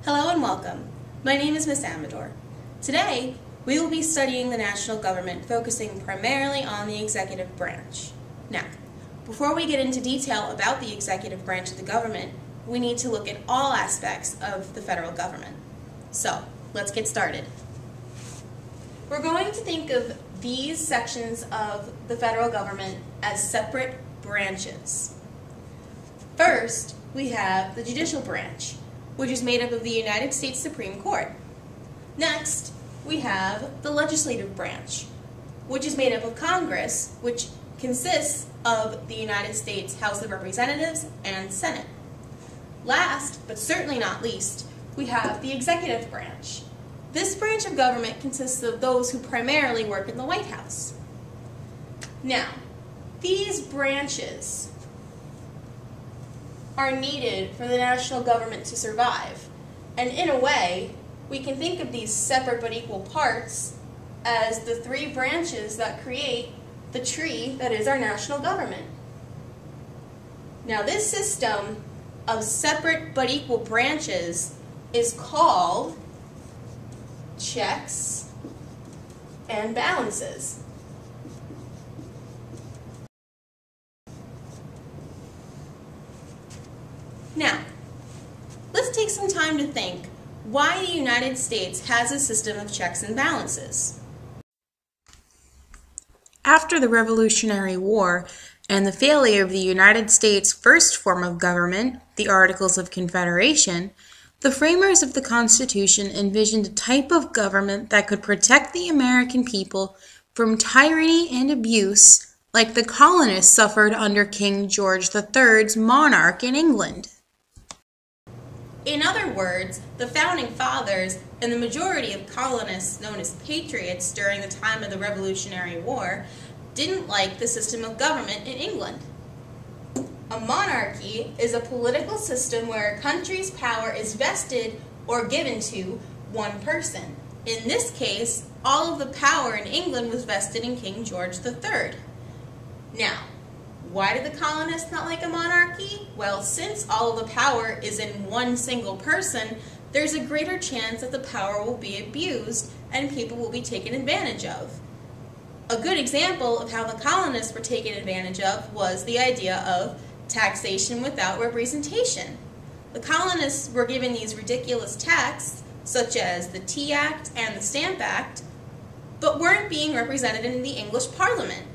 Hello and welcome. My name is Miss Amador. Today, we will be studying the national government, focusing primarily on the executive branch. Now, before we get into detail about the executive branch of the government, we need to look at all aspects of the federal government. So, let's get started. We're going to think of these sections of the federal government as separate branches. First, we have the judicial branch, which is made up of the United States Supreme Court. Next, we have the legislative branch, which is made up of Congress, which consists of the United States House of Representatives and Senate. Last, but certainly not least, we have the executive branch. This branch of government consists of those who primarily work in the White House. Now, these branches are needed for the national government to survive. And in a way, we can think of these separate but equal parts as the three branches that create the tree that is our national government. Now, this system of separate but equal branches is called checks and balances. Now, let's take some time to think why the United States has a system of checks and balances. After the Revolutionary War and the failure of the United States' first form of government, the Articles of Confederation, the framers of the Constitution envisioned a type of government that could protect the American people from tyranny and abuse like the colonists suffered under King George III's monarch in England. In other words, the Founding Fathers and the majority of colonists known as patriots during the time of the Revolutionary War didn't like the system of government in England. A monarchy is a political system where a country's power is vested or given to one person. In this case, all of the power in England was vested in King George III. Now, why did the colonists not like a monarchy? Well, since all of the power is in one single person, there's a greater chance that the power will be abused and people will be taken advantage of. A good example of how the colonists were taken advantage of was the idea of taxation without representation. The colonists were given these ridiculous taxes, such as the Tea Act and the Stamp Act, but weren't being represented in the English Parliament.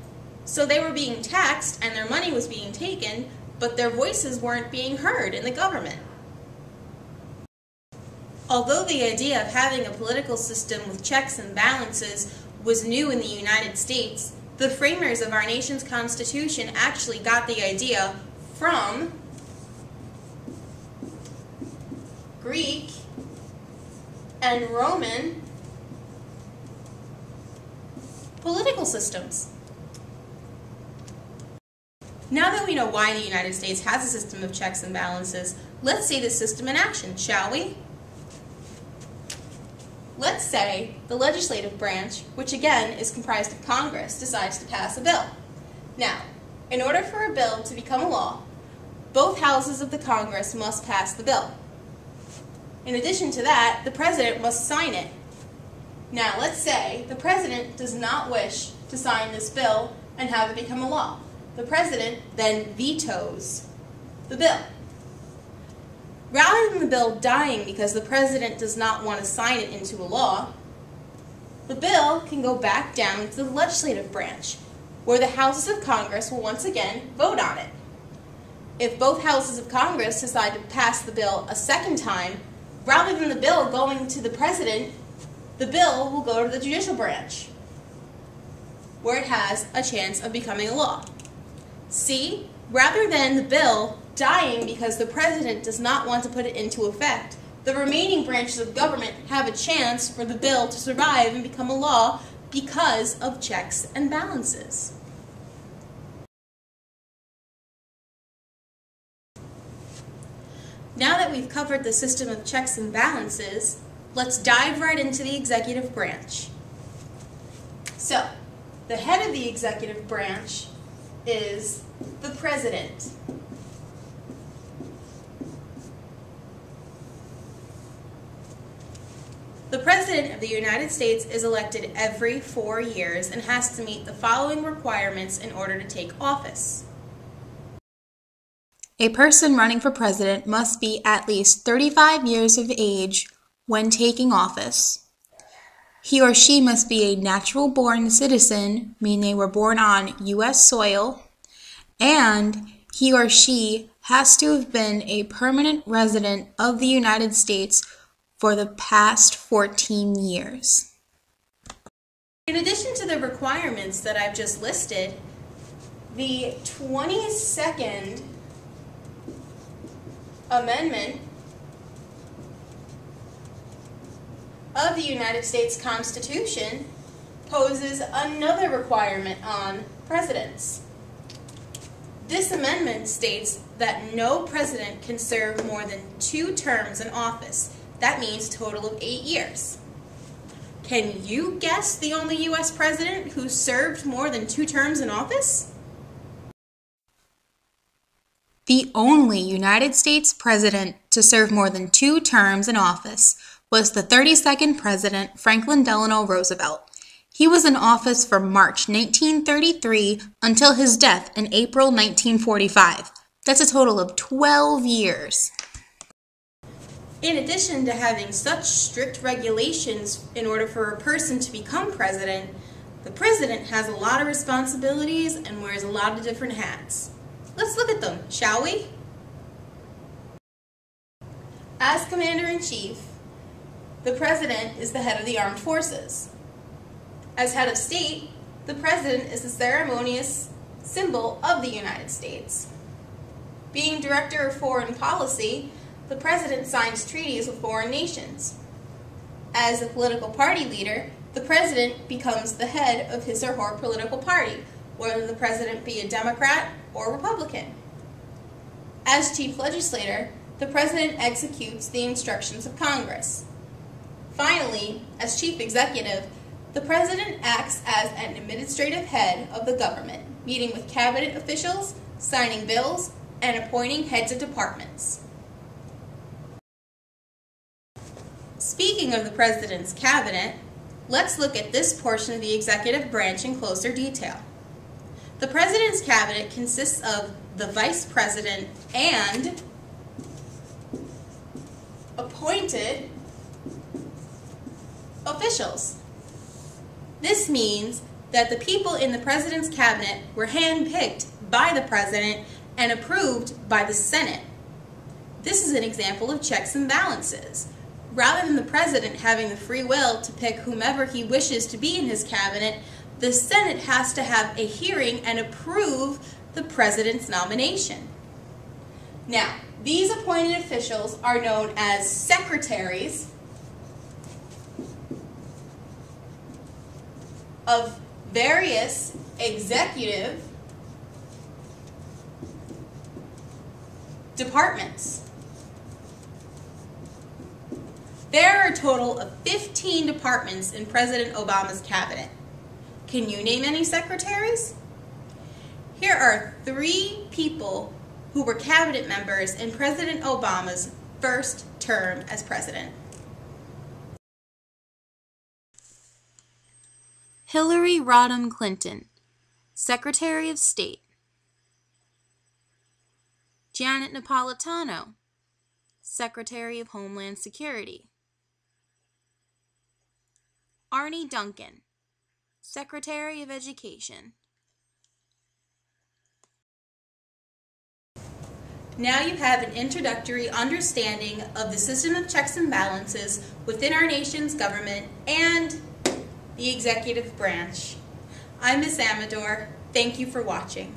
So they were being taxed and their money was being taken, but their voices weren't being heard in the government. Although the idea of having a political system with checks and balances was new in the United States, the framers of our nation's Constitution actually got the idea from Greek and Roman political systems. Now that we know why the United States has a system of checks and balances, let's see the system in action, shall we? Let's say the legislative branch, which again is comprised of Congress, decides to pass a bill. Now, in order for a bill to become a law, both houses of the Congress must pass the bill. In addition to that, the president must sign it. Now, let's say the president does not wish to sign this bill and have it become a law. The president then vetoes the bill. Rather than the bill dying because the president does not want to sign it into a law, the bill can go back down to the legislative branch, where the houses of Congress will once again vote on it. If both houses of Congress decide to pass the bill a second time, rather than the bill going to the president, the bill will go to the judicial branch, where it has a chance of becoming a law. See, rather than the bill dying because the president does not want to put it into effect, the remaining branches of government have a chance for the bill to survive and become a law because of checks and balances. Now that we've covered the system of checks and balances, let's dive right into the executive branch. So, the head of the executive branch is the president. of the United States is elected every 4 years and has to meet the following requirements in order to take office. A person running for president must be at least 35 years of age when taking office. He or she must be a natural-born citizen, meaning they were born on U.S. soil, and he or she has to have been a permanent resident of the United States for the past 14 years. In addition to the requirements that I've just listed, the 22nd Amendment of the United States Constitution poses another requirement on presidents. This amendment states that no president can serve more than 2 terms in office. That means a total of 8 years. Can you guess the only U.S. president who served more than 2 terms in office? The only United States president to serve more than 2 terms in office was the 32nd President Franklin Delano Roosevelt. He was in office from March 1933 until his death in April 1945. That's a total of 12 years. In addition to having such strict regulations in order for a person to become president, the president has a lot of responsibilities and wears a lot of different hats. Let's look at them, shall we? As Commander-in-Chief, the President is the head of the armed forces. As head of state, the President is the ceremonious symbol of the United States. Being Director of Foreign Policy, the President signs treaties with foreign nations. As a political party leader, the President becomes the head of his or her political party, whether the President be a Democrat or Republican. As Chief Legislator, the President executes the instructions of Congress. Finally, as Chief Executive, the President acts as an administrative head of the government, meeting with cabinet officials, signing bills, and appointing heads of departments. Speaking of the President's cabinet, let's look at this portion of the executive branch in closer detail. The President's cabinet consists of the Vice President and appointed officials. This means that the people in the President's cabinet were handpicked by the President and approved by the Senate. This is an example of checks and balances. Rather than the President having the free will to pick whomever he wishes to be in his cabinet, the Senate has to have a hearing and approve the President's nomination. Now, these appointed officials are known as secretaries of various executive departments. There are a total of 15 departments in President Obama's cabinet. Can you name any secretaries? Here are 3 people who were cabinet members in President Obama's first term as president. Hillary Rodham Clinton, Secretary of State. Janet Napolitano, Secretary of Homeland Security. Arne Duncan, Secretary of Education. Now you have an introductory understanding of the system of checks and balances within our nation's government and the executive branch. I'm Ms. Amador. Thank you for watching.